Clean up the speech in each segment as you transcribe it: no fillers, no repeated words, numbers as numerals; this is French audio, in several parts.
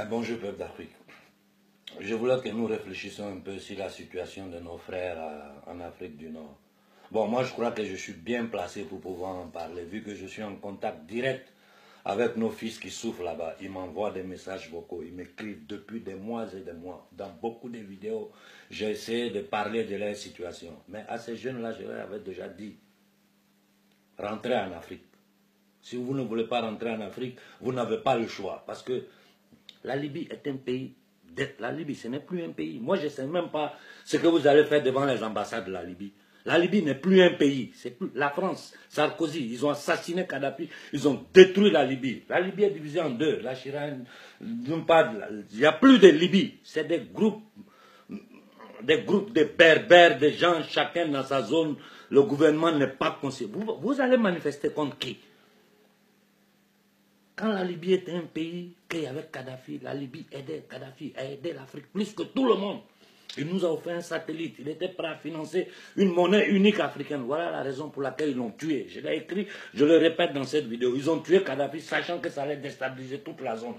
Bonjour peuple d'Afrique. Je voulais que nous réfléchissions un peu sur la situation de nos frères en Afrique du Nord. Bon, moi je crois que je suis bien placé pour pouvoir en parler, vu que je suis en contact direct avec nos fils qui souffrent là-bas. Ils m'envoient des messages vocaux, ils m'écrivent depuis des mois et des mois. Dans beaucoup de vidéos, j'ai essayé de parler de leur situation. Mais à ces jeunes-là, je leur avais déjà dit, rentrez en Afrique. Si vous ne voulez pas rentrer en Afrique, vous n'avez pas le choix. Parce que la Libye est un pays. La Libye, ce n'est plus un pays. Moi, je ne sais même pas ce que vous allez faire devant les ambassades de la Libye. La Libye n'est plus un pays. C'est plus la France, Sarkozy, ils ont assassiné Kadhafi, ils ont détruit la Libye. La Libye est divisée en deux. La Chirac, il n'y a plus de Libye. C'est des groupes de berbères, de gens, chacun dans sa zone. Le gouvernement n'est pas conscient. Vous allez manifester contre qui? Quand la Libye était un pays qu'il y avait Kadhafi, la Libye aidait Kadhafi, a aidé l'Afrique plus que tout le monde. Il nous a offert un satellite, il était prêt à financer une monnaie unique africaine. Voilà la raison pour laquelle ils l'ont tué. Je l'ai écrit, je le répète dans cette vidéo. Ils ont tué Kadhafi sachant que ça allait déstabiliser toute la zone.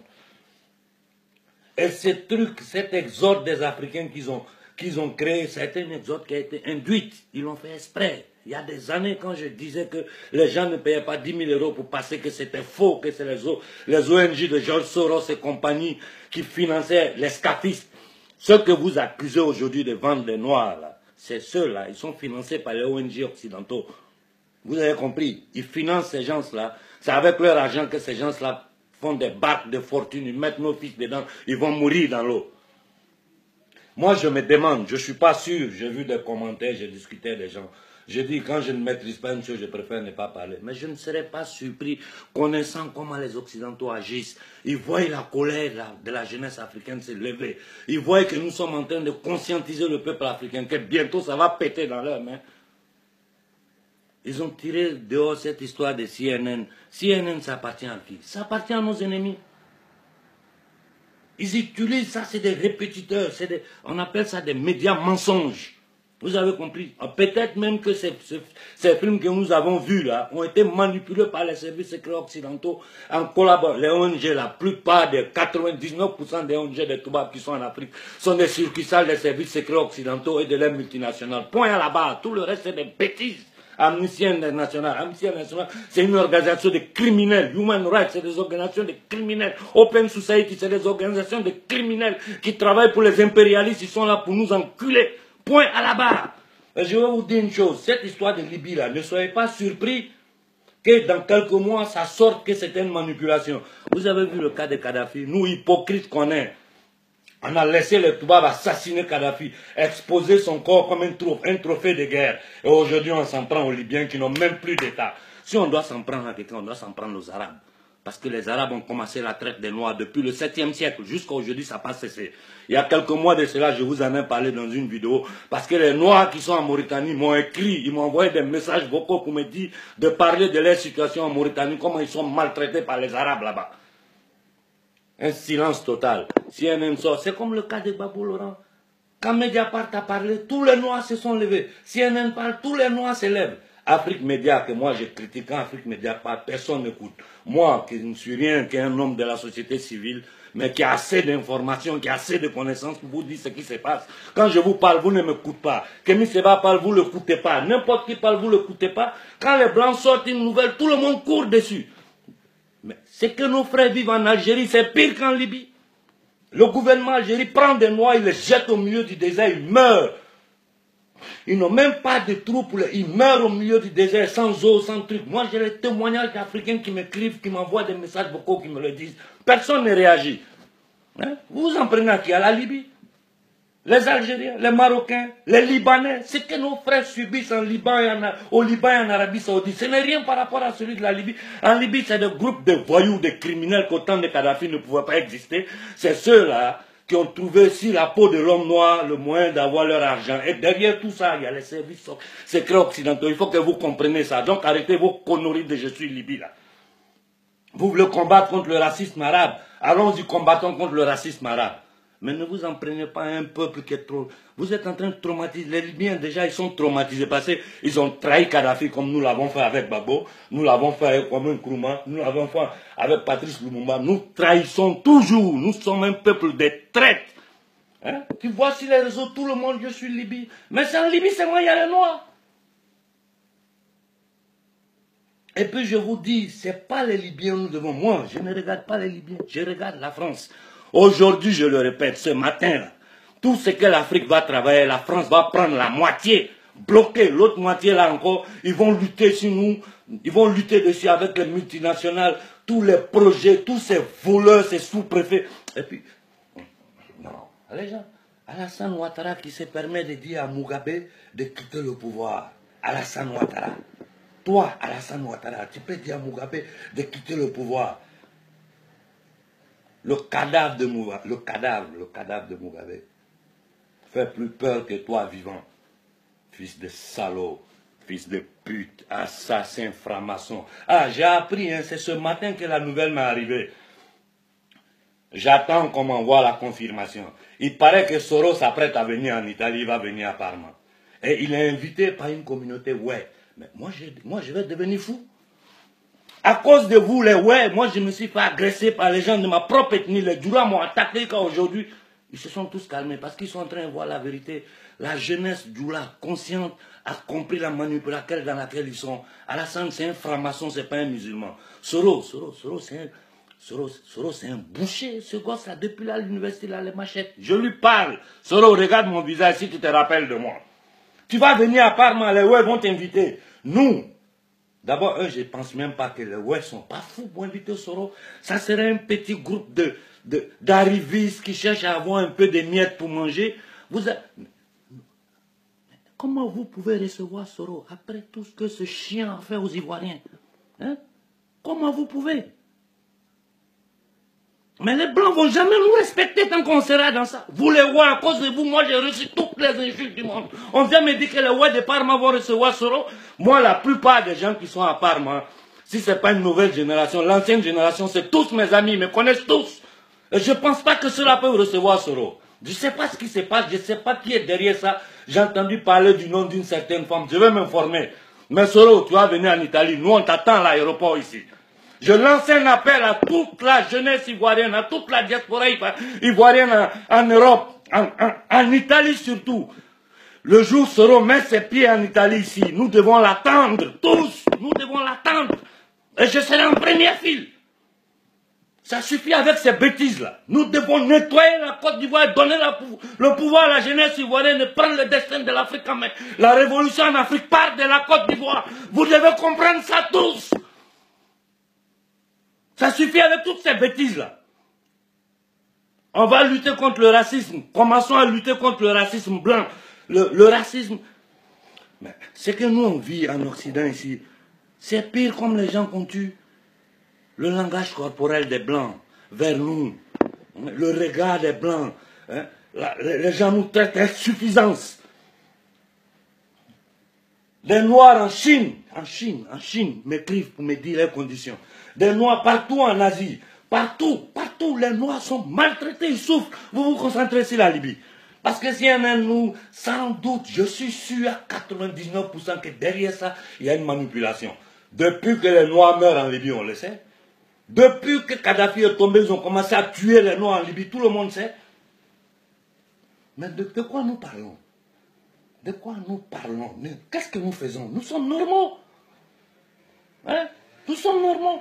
Et ce truc, cet exode des Africains qu'ils ont créé, c'est un exode qui a été induit. Ils l'ont fait exprès. Il y a des années, quand je disais que les gens ne payaient pas 10 000 € pour passer, que c'était faux, que c'est les ONG de George Soros et compagnie qui finançaient les scaphistes. Ceux que vous accusez aujourd'hui de vendre des noirs, c'est ceux-là, ils sont financés par les ONG occidentaux. Vous avez compris? Ils financent ces gens-là. C'est avec leur argent que ces gens-là font des barques de fortune, ils mettent nos fils dedans, ils vont mourir dans l'eau. Moi, je me demande, je ne suis pas sûr, j'ai vu des commentaires, j'ai discuté avec des gens. Je dis, quand je ne maîtrise pas une chose, je préfère ne pas parler. Mais je ne serais pas surpris, connaissant comment les Occidentaux agissent. Ils voient la colère de la jeunesse africaine se lever. Ils voient que nous sommes en train de conscientiser le peuple africain, que bientôt ça va péter dans leurs mains. Ils ont tiré dehors cette histoire de CNN. CNN, ça appartient à qui? Ça appartient à nos ennemis. Ils utilisent ça, c'est des répétiteurs, on appelle ça des médias mensonges. Vous avez compris? Peut-être même que ces films que nous avons vus là ont été manipulés par les services secrets occidentaux en collaborant. Les ONG, la plupart des 99% des ONG des Toubabs qui sont en Afrique sont des succursales des services secrets occidentaux et de leurs multinationales. Point à la barre. Tout le reste c'est des bêtises. Amnesty International, c'est une organisation de criminels. Human Rights, c'est des organisations de criminels. Open Society, c'est des organisations de criminels qui travaillent pour les impérialistes. Ils sont là pour nous enculer. Point à la barre. Je vais vous dire une chose. Cette histoire de Libye là, ne soyez pas surpris que dans quelques mois, ça sorte que c'était une manipulation. Vous avez vu le cas de Kadhafi. Nous, hypocrites qu'on est. On a laissé les Toubabs assassiner Kadhafi, exposer son corps comme un trophée de guerre. Et aujourd'hui, on s'en prend aux Libyens qui n'ont même plus d'État. Si on doit s'en prendre à quelqu'un, on doit s'en prendre aux Arabes. Parce que les Arabes ont commencé la traite des Noirs depuis le 7e siècle. Jusqu'à aujourd'hui, ça n'a pas cessé. Il y a quelques mois de cela, je vous en ai parlé dans une vidéo. Parce que les Noirs qui sont en Mauritanie m'ont écrit, ils m'ont envoyé des messages vocaux pour me dire de parler de leur situation en Mauritanie, comment ils sont maltraités par les Arabes là-bas. Un silence total. CNN sort. C'est comme le cas de Babou Laurent. Quand Mediapart a parlé, tous les Noirs se sont levés. CNN parle, tous les Noirs se lèvent. Afrique Média, que moi je critique, Afrique Média, personne n'écoute. Moi, qui ne suis rien qu'un homme de la société civile, mais qui a assez d'informations, qui a assez de connaissances pour vous dire ce qui se passe. Quand je vous parle, vous ne m'écoutez pas. Kémy Séba parle, vous ne l'écoutez pas. N'importe qui parle, vous ne l'écoutez pas. Quand les Blancs sortent une nouvelle, tout le monde court dessus. Mais ce que nos frères vivent en Algérie, c'est pire qu'en Libye. Le gouvernement algérien prend des Noirs, il les jette au milieu du désert, ils meurent. Ils n'ont même pas de troupes, ils meurent au milieu du désert, sans eau, sans truc. Moi, j'ai les témoignages d'Africains qui m'écrivent, qui m'envoient des messages vocaux, qui me le disent. Personne ne réagit. Hein? Vous vous en prenez à qui? À la Libye? Les Algériens, les Marocains, les Libanais, ce que nos frères subissent en Liban au Liban et en Arabie Saoudite, ce n'est rien par rapport à celui de la Libye. En Libye, c'est des groupes de voyous, de criminels qu'autant de Kadhafi ne pouvaient pas exister. C'est ceux-là qui ont trouvé sur la peau de l'homme noir le moyen d'avoir leur argent. Et derrière tout ça, il y a les services secrets occidentaux. Il faut que vous compreniez ça. Donc arrêtez vos conneries de je suis Libye là. Vous voulez combattre contre le racisme arabe. Allons-y, combattons contre le racisme arabe. Mais ne vous en prenez pas à un peuple qui est trop... Vous êtes en train de traumatiser. Les Libyens, déjà, ils sont traumatisés parce qu'ils ont trahi Kadhafi comme nous l'avons fait avec Babo, nous l'avons fait avec Kwame Nkrumah, nous l'avons fait avec Patrice Lumumba. Nous trahissons toujours. Nous sommes un peuple de traîtres. Hein? Tu vois sur les réseaux, tout le monde, je suis Libye. Mais c'est en Libye, c'est moi, il y a les Noirs. Et puis je vous dis, ce n'est pas les Libyens nous devons. Moi, je ne regarde pas les Libyens, je regarde la France. Aujourd'hui, je le répète, ce matin-là, tout ce que l'Afrique va travailler, la France va prendre la moitié, bloquer l'autre moitié là encore. Ils vont lutter sur nous, ils vont lutter dessus avec les multinationales, tous les projets, tous ces voleurs, ces sous-préfets. Et puis, non, les gens, Alassane Ouattara qui se permet de dire à Mugabe de quitter le pouvoir. Alassane Ouattara. Toi, Alassane Ouattara, tu peux dire à Mugabe de quitter le pouvoir. Le cadavre de Mugabe fait plus peur que toi vivant. Fils de salaud, fils de pute, assassin, franc-maçon. Ah, j'ai appris, hein, c'est ce matin que la nouvelle m'est arrivée. J'attends qu'on m'envoie la confirmation. Il paraît que Soros s'apprête à venir en Italie, il va venir à Parma. Et il est invité par une communauté, ouais. Mais moi, je vais devenir fou. À cause de vous, les ouais, moi, je me suis fait agresser par les gens de ma propre ethnie. Les Djoula m'ont attaqué quand aujourd'hui, ils se sont tous calmés parce qu'ils sont en train de voir la vérité. La jeunesse Djoula, consciente, a compris la manipulation dans laquelle ils sont. Alassane, c'est un franc-maçon, c'est pas un musulman. Soros, c'est un boucher. Ce gosse-là, depuis là, à l'université, il a les machettes. Je lui parle. Soros, regarde mon visage si tu te rappelles de moi. Tu vas venir à Parma, les ouais vont t'inviter. Nous, d'abord, eux, je ne pense même pas que les ouais ne sont pas fous pour inviter Soros. Ça serait un petit groupe d'arrivistes qui cherchent à avoir un peu de miettes pour manger. Comment vous pouvez recevoir Soros après tout ce que ce chien a fait aux Ivoiriens? Hein? Comment vous pouvez? Mais les Blancs ne vont jamais nous respecter tant qu'on sera dans ça. Vous les Ouais, à cause de vous, moi j'ai reçu toutes les insultes du monde. On vient me dire que les Ouais de Parma vont recevoir Soros. Moi, la plupart des gens qui sont à Parma, si ce n'est pas une nouvelle génération, l'ancienne génération, c'est tous mes amis, ils me connaissent tous. Et je ne pense pas que cela peut recevoir Soros. Je ne sais pas ce qui se passe, je ne sais pas qui est derrière ça. J'ai entendu parler du nom d'une certaine femme, je vais m'informer. Mais Soros, tu vas venir en Italie, nous on t'attend à l'aéroport ici. Je lance un appel à toute la jeunesse ivoirienne, à toute la diaspora ivoirienne en Europe, en Italie surtout. Le jour Soros met ses pieds en Italie ici, nous devons l'attendre, tous, nous devons l'attendre. Et je serai en première file. Ça suffit avec ces bêtises-là. Nous devons nettoyer la Côte d'Ivoire et donner le pouvoir à la jeunesse ivoirienne et prendre le destin de l'Afrique en main. La révolution en Afrique part de la Côte d'Ivoire. Vous devez comprendre ça tous. Ça suffit avec toutes ces bêtises-là. On va lutter contre le racisme. Commençons à lutter contre le racisme blanc. Le racisme... Mais ce que nous on vit en Occident ici, c'est pire comme les gens qu'on tue. Le langage corporel des Blancs vers nous. Le regard des Blancs. Hein, les gens nous traitent d'insuffisance. Les Noirs en Chine m'écrivent pour me dire les conditions. Des Noirs partout en Asie, partout, les Noirs sont maltraités, ils souffrent. Vous vous concentrez sur la Libye. Parce que s'il y en a nous, sans doute, je suis sûr à 99% que derrière ça, il y a une manipulation. Depuis que les Noirs meurent en Libye, on le sait. Depuis que Kadhafi est tombé, ils ont commencé à tuer les Noirs en Libye, tout le monde sait. Mais de quoi nous parlons? De quoi nous parlons? Qu'est-ce que nous faisons? Nous sommes normaux. Hein? Nous sommes normaux.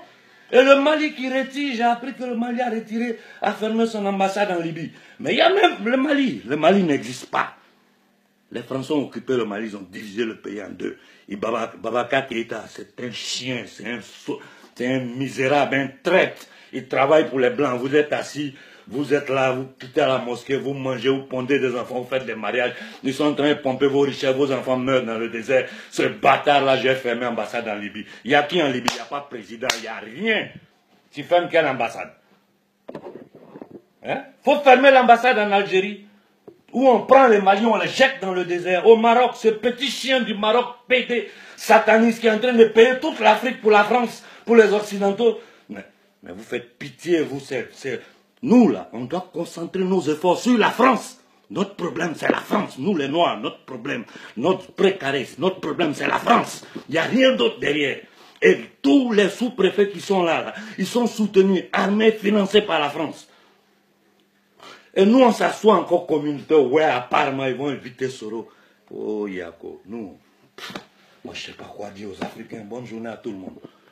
Et le Mali qui retire, j'ai appris que le Mali a retiré, a fermé son ambassade en Libye. Mais il y a même le Mali. Le Mali n'existe pas. Les Français ont occupé le Mali, ils ont divisé le pays en deux. Et Babaka Keïta, c'est un chien, c'est un misérable, un traître. Il travaille pour les Blancs. Vous êtes assis, vous êtes là, vous quittez la mosquée, vous mangez, vous pondez des enfants, vous faites des mariages. Ils sont en train de pomper vos richesses, vos enfants meurent dans le désert. Ce bâtard-là, j'ai fermé l'ambassade en Libye. Il y a qui en Libye? Il n'y a pas de président, il n'y a rien. Tu fermes quelle ambassade? Hein? Faut fermer l'ambassade en Algérie, où on prend les Maliens, on les jette dans le désert. Au Maroc, ce petit chien du Maroc pété, sataniste, qui est en train de payer toute l'Afrique pour la France, pour les Occidentaux. Mais vous faites pitié, vous, Nous, là, on doit concentrer nos efforts sur la France. Notre problème, c'est la France. Nous, les Noirs, notre problème, notre précarisme, notre problème, c'est la France. Il n'y a rien d'autre derrière. Et tous les sous-préfets qui sont là, ils sont soutenus, armés, financés par la France. Et nous, on s'assoit encore communautaire. Ouais, apparemment, ils vont inviter Soro. Oh, Yako, nous, moi, je ne sais pas quoi dire aux Africains. Bonne journée à tout le monde.